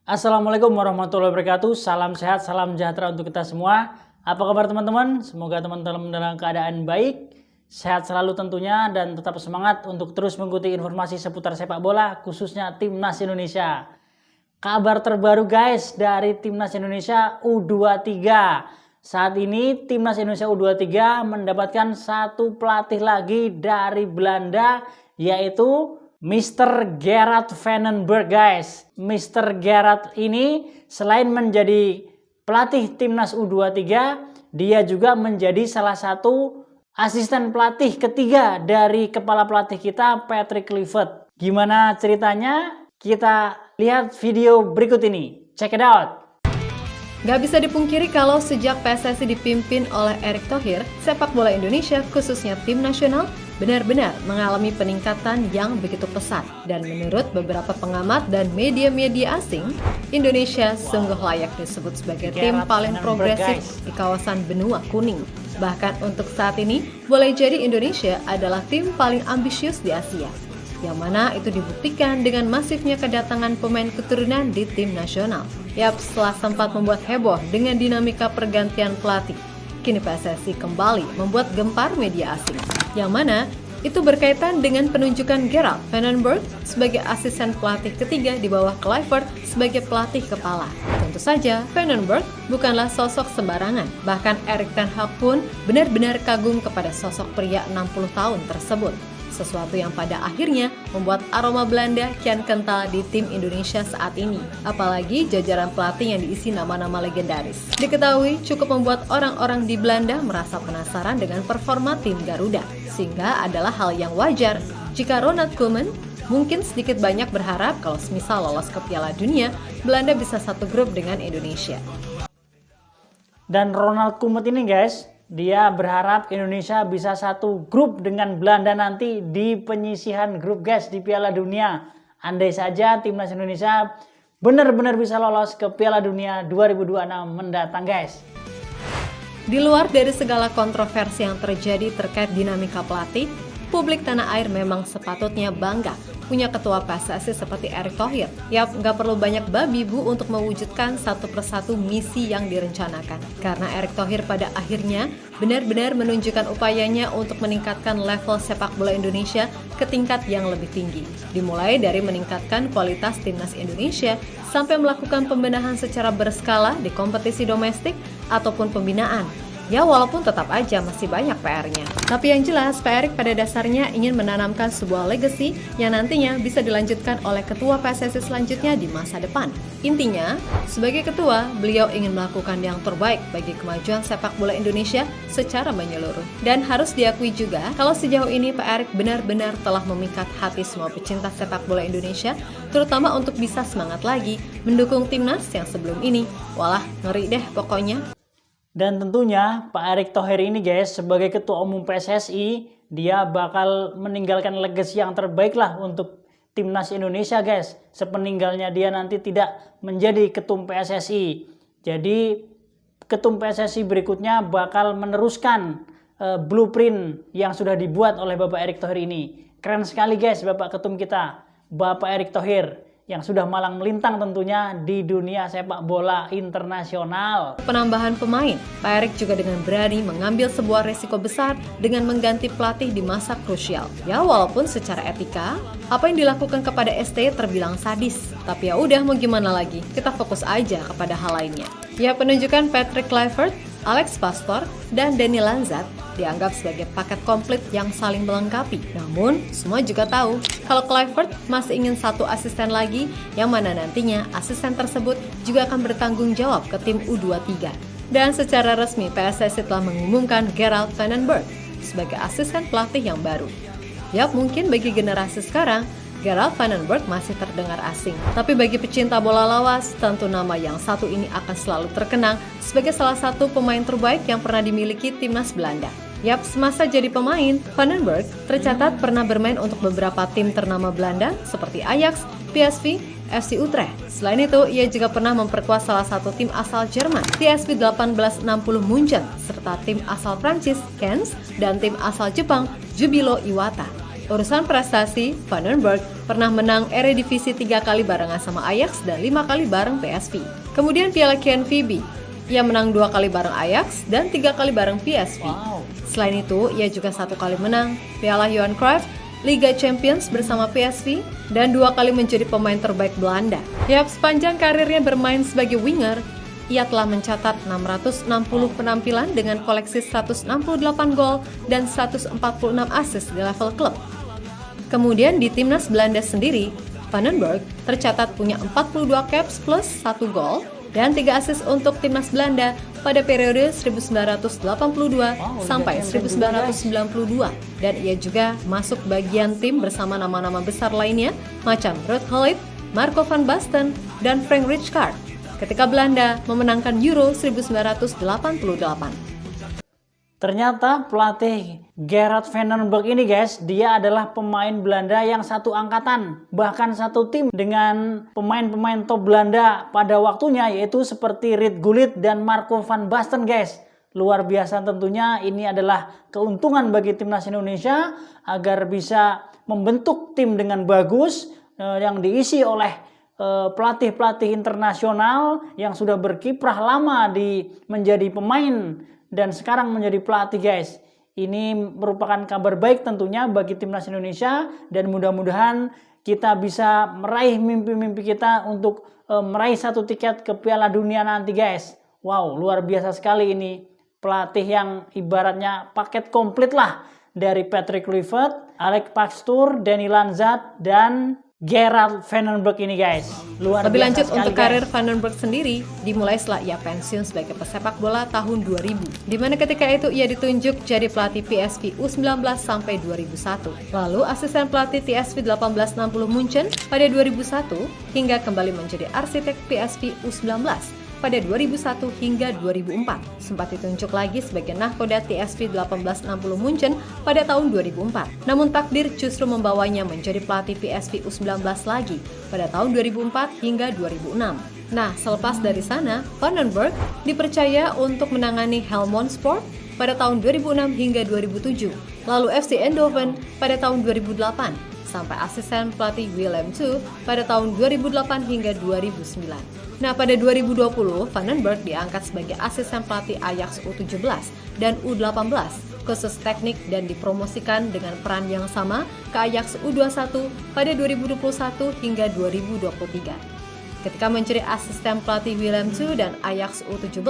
Assalamualaikum warahmatullahi wabarakatuh. Salam sehat, salam sejahtera untuk kita semua. Apa kabar teman-teman? Semoga teman-teman dalam keadaan baik, sehat selalu tentunya, dan tetap semangat untuk terus mengikuti informasi seputar sepak bola, khususnya Timnas Indonesia. Kabar terbaru guys dari Timnas Indonesia U23. Saat ini Timnas Indonesia U23 mendapatkan satu pelatih lagi dari Belanda, yaitu Mr. Gerard Vandenberg guys. Mr. Gerard ini selain menjadi pelatih Timnas U23, dia juga menjadi salah satu asisten pelatih ketiga dari kepala pelatih kita, Patrick Kluivert. Gimana ceritanya? Kita lihat video berikut ini. Check it out. Gak bisa dipungkiri kalau sejak PSSI dipimpin oleh Erick Thohir, sepak bola Indonesia khususnya tim nasional benar-benar mengalami peningkatan yang begitu pesat. Dan menurut beberapa pengamat dan media-media asing, Indonesia sungguh layak disebut sebagai tim paling progresif di kawasan benua kuning. Bahkan untuk saat ini, boleh jadi Indonesia adalah tim paling ambisius di Asia. Yang mana itu dibuktikan dengan masifnya kedatangan pemain keturunan di tim nasional. Yap, setelah sempat membuat heboh dengan dinamika pergantian pelatih, kini PSSI kembali membuat gempar media asing. Yang mana itu berkaitan dengan penunjukan Gerard Vandenberg sebagai asisten pelatih ketiga di bawah Kluivert sebagai pelatih kepala. Tentu saja, Vandenberg bukanlah sosok sembarangan. Bahkan Erik ten Hag pun benar-benar kagum kepada sosok pria 60 tahun tersebut. Sesuatu yang pada akhirnya membuat aroma Belanda kian kental di tim Indonesia saat ini. Apalagi jajaran pelatih yang diisi nama-nama legendaris. Diketahui cukup membuat orang-orang di Belanda merasa penasaran dengan performa tim Garuda. Sehingga adalah hal yang wajar jika Ronald Koeman mungkin sedikit banyak berharap kalau semisal lolos ke Piala Dunia, Belanda bisa satu grup dengan Indonesia. Dan Ronald Koeman ini guys, dia berharap Indonesia bisa satu grup dengan Belanda nanti di penyisihan grup guys di Piala Dunia. Andai saja Timnas Indonesia benar-benar bisa lolos ke Piala Dunia 2026 mendatang guys. Di luar dari segala kontroversi yang terjadi terkait dinamika pelatih, publik tanah air memang sepatutnya bangga punya ketua PSSI seperti Erick Thohir. Yap, nggak perlu banyak babi bu untuk mewujudkan satu persatu misi yang direncanakan. Karena Erick Thohir pada akhirnya benar-benar menunjukkan upayanya untuk meningkatkan level sepak bola Indonesia ke tingkat yang lebih tinggi. Dimulai dari meningkatkan kualitas timnas Indonesia sampai melakukan pembenahan secara berskala di kompetisi domestik ataupun pembinaan. Ya, walaupun tetap aja masih banyak PR-nya. Tapi yang jelas, Pak Erick pada dasarnya ingin menanamkan sebuah legacy yang nantinya bisa dilanjutkan oleh ketua PSSI selanjutnya di masa depan. Intinya, sebagai ketua, beliau ingin melakukan yang terbaik bagi kemajuan sepak bola Indonesia secara menyeluruh. Dan harus diakui juga, kalau sejauh ini Pak Erick benar-benar telah memikat hati semua pecinta sepak bola Indonesia, terutama untuk bisa semangat lagi mendukung timnas yang sebelum ini. Walah, ngeri deh pokoknya. Dan tentunya Pak Erick Thohir ini guys, sebagai ketua umum PSSI, dia bakal meninggalkan legacy yang terbaik lah untuk Timnas Indonesia guys. Sepeninggalnya dia nanti tidak menjadi ketum PSSI. Jadi ketum PSSI berikutnya bakal meneruskan blueprint yang sudah dibuat oleh Bapak Erick Thohir ini. Keren sekali guys Bapak ketum kita, Bapak Erick Thohir, yang sudah malang melintang tentunya di dunia sepak bola internasional. Penambahan pemain, Pak Erick juga dengan berani mengambil sebuah resiko besar dengan mengganti pelatih di masa krusial. Ya, walaupun secara etika, apa yang dilakukan kepada ST terbilang sadis. Tapi ya udah, mau gimana lagi, kita fokus aja kepada hal lainnya. Ya, penunjukan Patrick Kluivert, Alex Pastoor, dan Danny Lanzat dianggap sebagai paket komplit yang saling melengkapi. Namun, semua juga tahu kalau Kluivert masih ingin satu asisten lagi, yang mana nantinya asisten tersebut juga akan bertanggung jawab ke tim U23. Dan secara resmi, PSSI telah mengumumkan Gerard Vandenberg sebagai asisten pelatih yang baru. Yap, mungkin bagi generasi sekarang, Gerard Vandenberg masih terdengar asing. Tapi bagi pecinta bola lawas, tentu nama yang satu ini akan selalu terkenang sebagai salah satu pemain terbaik yang pernah dimiliki timnas Belanda. Yap, semasa jadi pemain, Vandenberg tercatat pernah bermain untuk beberapa tim ternama Belanda seperti Ajax, PSV, FC Utrecht. Selain itu, ia juga pernah memperkuat salah satu tim asal Jerman, TSV 1860 Munchen, serta tim asal Prancis, Cannes, dan tim asal Jepang, Jubilo Iwata. Urusan prestasi, Van den Berg pernah menang Eredivisie 3 kali barengan sama Ajax dan 5 kali bareng PSV. Kemudian Piala KNVB, ia menang 2 kali bareng Ajax dan 3 kali bareng PSV. Selain itu, ia juga 1 kali menang Piala Johan Cruijff, Liga Champions bersama PSV, dan 2 kali menjadi pemain terbaik Belanda. Sepanjang karirnya bermain sebagai winger, ia telah mencatat 660 penampilan dengan koleksi 168 gol dan 146 assist di level klub. Kemudian di timnas Belanda sendiri, Van den Berg tercatat punya 42 caps plus 1 gol dan 3 assist untuk timnas Belanda pada periode 1982 sampai 1992, dan ia juga masuk bagian tim bersama nama-nama besar lainnya macam Ruud Gullit, Marco van Basten, dan Frank Rijkaard ketika Belanda memenangkan Euro 1988. Ternyata pelatih Gerard van den Berg ini guys, dia adalah pemain Belanda yang satu angkatan, bahkan satu tim dengan pemain-pemain top Belanda pada waktunya, yaitu seperti Ruud Gullit dan Marco van Basten guys. Luar biasa tentunya, ini adalah keuntungan bagi timnas Indonesia agar bisa membentuk tim dengan bagus yang diisi oleh pelatih-pelatih internasional yang sudah berkiprah lama menjadi pemain dan sekarang menjadi pelatih guys. Ini merupakan kabar baik tentunya bagi timnas Indonesia, dan mudah-mudahan kita bisa meraih mimpi-mimpi kita untuk meraih 1 tiket ke Piala Dunia nanti guys. Wow, luar biasa sekali ini. Pelatih yang ibaratnya paket komplit lah, dari Patrick Kluivert, Alex Pastoor, Danny Lanzat, dan Gerard van den Berg ini guys. Lebih lanjut untuk karir Van den Berg sendiri dimulai setelah ia pensiun sebagai pesepak bola tahun 2000, di mana ketika itu ia ditunjuk jadi pelatih PSV U19 sampai 2001. Lalu asisten pelatih TSV 1860 Munchen pada 2001 hingga kembali menjadi arsitek PSV U19 pada 2001 hingga 2004. Sempat ditunjuk lagi sebagai nahkoda TSV 1860 Munchen pada tahun 2004. Namun takdir justru membawanya menjadi pelatih PSV U19 lagi pada tahun 2004 hingga 2006. Nah, selepas dari sana, Van den Berg dipercaya untuk menangani Helmond Sport pada tahun 2006 hingga 2007, lalu FC Eindhoven pada tahun 2008, sampai asisten pelatih Willem II pada tahun 2008 hingga 2009. Nah, pada 2020, Van den Berg diangkat sebagai asisten pelatih Ajax U17 dan U18, khusus teknik, dan dipromosikan dengan peran yang sama ke Ajax U21 pada 2021 hingga 2023. Ketika menjadi asisten pelatih Willem II dan Ajax U17,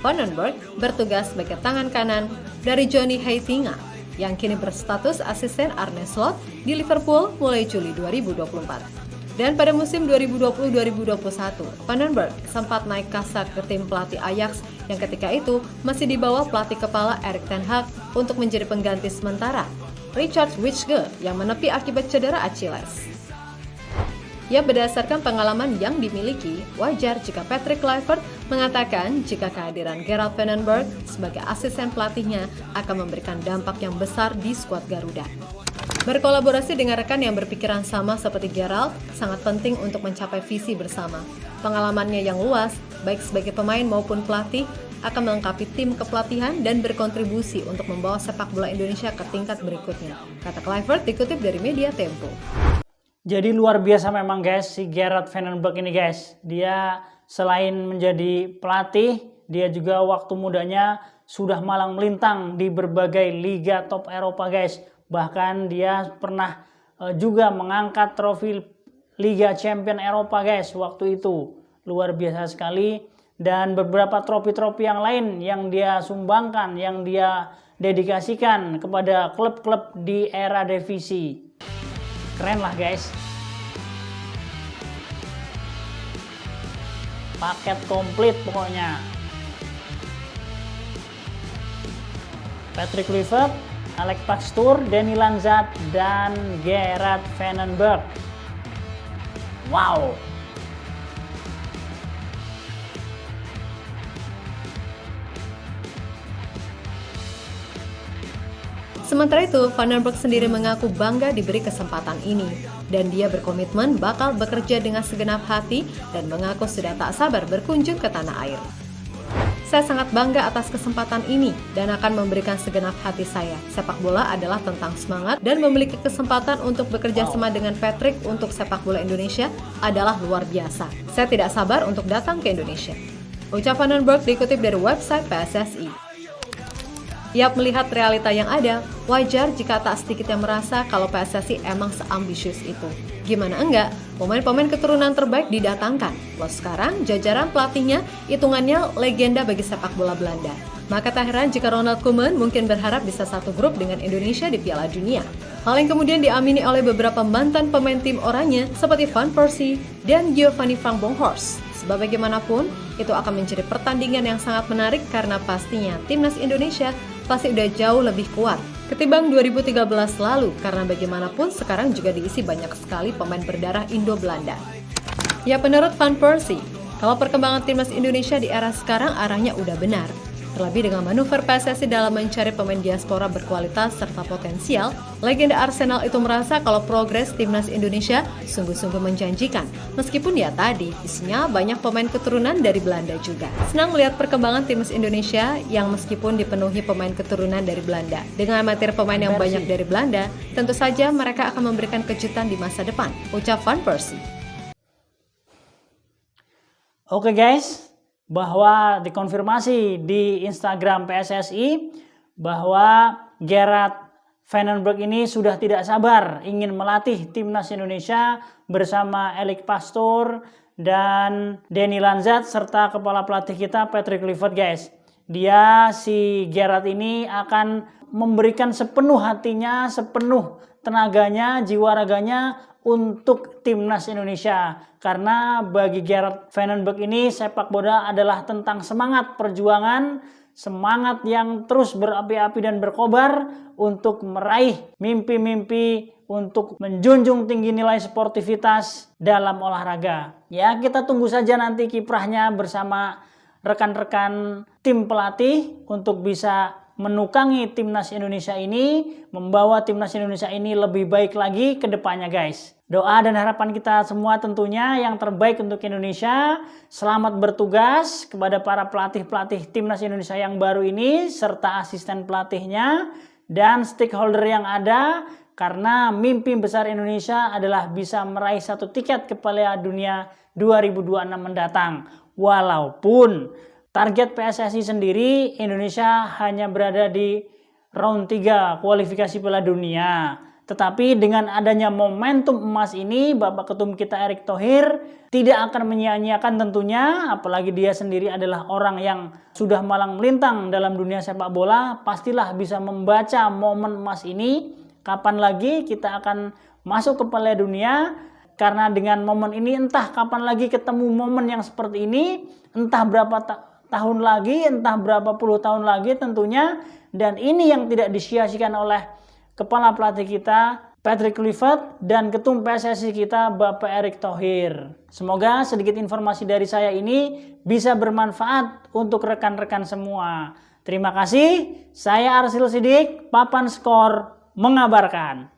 Van den Berg bertugas sebagai tangan kanan dari Johnny Heitinga, yang kini berstatus asisten Arne Slot di Liverpool mulai Juli 2024. Dan pada musim 2020-2021, Van den Berg sempat naik kasar ke tim pelatih Ajax yang ketika itu masih di bawah pelatih kepala Erik ten Hag untuk menjadi pengganti sementara Richard Witsche yang menepi akibat cedera Achilles. Ya, berdasarkan pengalaman yang dimiliki, wajar jika Patrick Kluivert mengatakan jika kehadiran Gerard van den Berg sebagai asisten pelatihnya akan memberikan dampak yang besar di skuad Garuda. Berkolaborasi dengan rekan yang berpikiran sama seperti Gerald sangat penting untuk mencapai visi bersama. Pengalamannya yang luas, baik sebagai pemain maupun pelatih, akan melengkapi tim kepelatihan dan berkontribusi untuk membawa sepak bola Indonesia ke tingkat berikutnya, kata Kluivert dikutip dari media Tempo. Jadi luar biasa memang guys, si Gerard van den Berg ini guys. Dia selain menjadi pelatih, dia juga waktu mudanya sudah malang melintang di berbagai liga top Eropa guys. Bahkan dia pernah juga mengangkat trofi Liga Champion Eropa guys waktu itu. Luar biasa sekali. Dan beberapa trofi-trofi yang lain yang dia sumbangkan, yang dia dedikasikan kepada klub-klub di era divisi. Keren lah guys. Paket komplit pokoknya. Patrick Kluivert, Alex Pastoor, Danny Lanzat, dan Gerard van den Berg. Wow. Sementara itu, Van den Berg sendiri mengaku bangga diberi kesempatan ini, dan dia berkomitmen bakal bekerja dengan segenap hati dan mengaku sudah tak sabar berkunjung ke tanah air. Saya sangat bangga atas kesempatan ini dan akan memberikan segenap hati saya. Sepak bola adalah tentang semangat dan memiliki kesempatan untuk bekerja sama dengan Patrick untuk sepak bola Indonesia adalah luar biasa. Saya tidak sabar untuk datang ke Indonesia. Ucap Vandenberg dikutip dari website PSSI. Ia melihat realita yang ada, wajar jika tak sedikit yang merasa kalau PSSI emang seambisius itu. Gimana enggak, pemain-pemain keturunan terbaik didatangkan. Loh sekarang jajaran pelatihnya hitungannya legenda bagi sepak bola Belanda. Maka tak heran jika Ronald Koeman mungkin berharap bisa satu grup dengan Indonesia di Piala Dunia. Hal yang kemudian diamini oleh beberapa mantan pemain tim oranye seperti Van Persie dan Giovanni van Bronckhorst. Sebab bagaimanapun, itu akan menjadi pertandingan yang sangat menarik karena pastinya timnas Indonesia pasti udah jauh lebih kuat ketimbang 2013 lalu karena bagaimanapun sekarang juga diisi banyak sekali pemain berdarah Indo-Belanda. Ya menurut Van Persie, kalau perkembangan timnas Indonesia di era sekarang arahnya udah benar. Terlebih dengan manuver PSSI dalam mencari pemain diaspora berkualitas serta potensial, legenda Arsenal itu merasa kalau progres timnas Indonesia sungguh-sungguh menjanjikan. Meskipun ya tadi, isinya banyak pemain keturunan dari Belanda juga. Senang melihat perkembangan timnas Indonesia yang meskipun dipenuhi pemain keturunan dari Belanda. Dengan materi pemain yang banyak dari Belanda, tentu saja mereka akan memberikan kejutan di masa depan, ucap Van Persie. Oke guys, bahwa dikonfirmasi di Instagram PSSI bahwa Gerard Vandenberg ini sudah tidak sabar ingin melatih timnas Indonesia bersama Erik Pastoor dan Danny Lanzat serta kepala pelatih kita Patrick Kluivert guys. Dia si Gerard ini akan memberikan sepenuh hatinya, sepenuh tenaganya, jiwa raganya untuk timnas Indonesia. Karena bagi Gerard Vandenberg ini sepak bola adalah tentang semangat perjuangan, semangat yang terus berapi-api dan berkobar untuk meraih mimpi-mimpi, untuk menjunjung tinggi nilai sportivitas dalam olahraga. Ya, kita tunggu saja nanti kiprahnya bersama rekan-rekan tim pelatih untuk bisa menukangi timnas Indonesia ini, membawa timnas Indonesia ini lebih baik lagi ke depannya guys. Doa dan harapan kita semua tentunya yang terbaik untuk Indonesia. Selamat bertugas kepada para pelatih-pelatih timnas Indonesia yang baru ini serta asisten pelatihnya dan stakeholder yang ada, karena mimpi besar Indonesia adalah bisa meraih satu tiket ke Piala Dunia 2026 mendatang. Walaupun target PSSI sendiri Indonesia hanya berada di round 3 kualifikasi Piala Dunia. Tetapi dengan adanya momentum emas ini, Bapak Ketum kita Erick Thohir tidak akan menyia-nyiakan tentunya, apalagi dia sendiri adalah orang yang sudah malang melintang dalam dunia sepak bola, pastilah bisa membaca momen emas ini. Kapan lagi kita akan masuk ke Piala Dunia? Karena dengan momen ini entah kapan lagi ketemu momen yang seperti ini, entah berapa tahun lagi, entah berapa puluh tahun lagi tentunya. Dan ini yang tidak disia-siakan oleh kepala pelatih kita Patrick Kluivert dan ketum PSSI kita Bapak Erick Thohir. Semoga sedikit informasi dari saya ini bisa bermanfaat untuk rekan-rekan semua. Terima kasih. Saya Arsil Sidik, Papan Skor mengabarkan.